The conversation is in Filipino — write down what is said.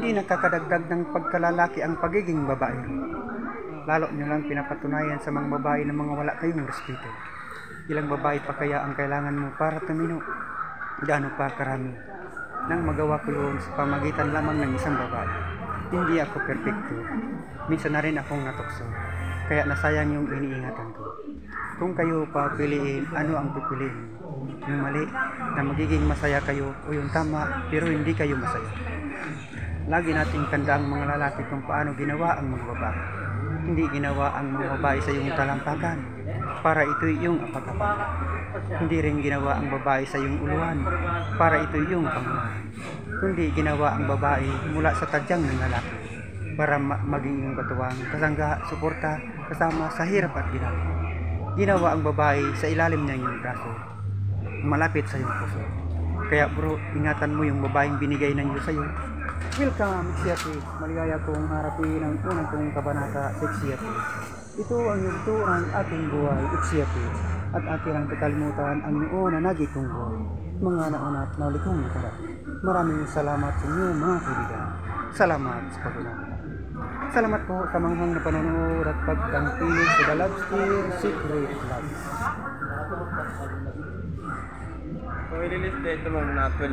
Hindi nakakadagdag ng pagkalalaki ang pagiging babae. Lalo nyo lang pinapatunayan sa mga babae na mga wala kayong respeto. Ilang babae pa kaya ang kailangan mo para tumino? Gaano pa karami? Nang magawa ko yun sa pamagitan lamang ng isang babae. Hindi ako perfecto. Minsan na rin akong natukso. Kaya nasayang yung iniingatan ko. Kung kayo papiliin, ano ang pipiliin mo? Yung mali, na magiging masaya kayo, o yung tama, pero hindi kayo masaya. Lagi nating tanda ang mga lalaki kung paano ginawa ang mga babae. Hindi ginawa ang mga babae sa iyong talampakan para ito yung apag-apag. Hindi rin ginawa ang babae sa iyong uluhan para ito yung pangunahan. Kundi ginawa ang babae mula sa tadyang ng lalaki para maging iyong katuwang, kasangga, suporta, kasama sa hirap at ginhawa. Ginawa ang babae sa ilalim ng iyong braso, malapit sa iyong puso. Kaya bro, ingatan mo yung babaeng binigay ng Diyos sa iyo. Welcome, Siati. Maligaya kong harapin ang unang kong kabanata sa Siati. Ito ang yugto ng ating buhay, Siati. At ating ang kakalimutan ang noon na nagitong buhay. Mga nauna at nauli kong nakala. Maraming salamat sa inyo mga kaibigan. Salamat sa pag-unawa. Salamat po sa manghang na panonood at pagtangkilig sa The Love Steer Secret Love. So, i-release dito mga na 12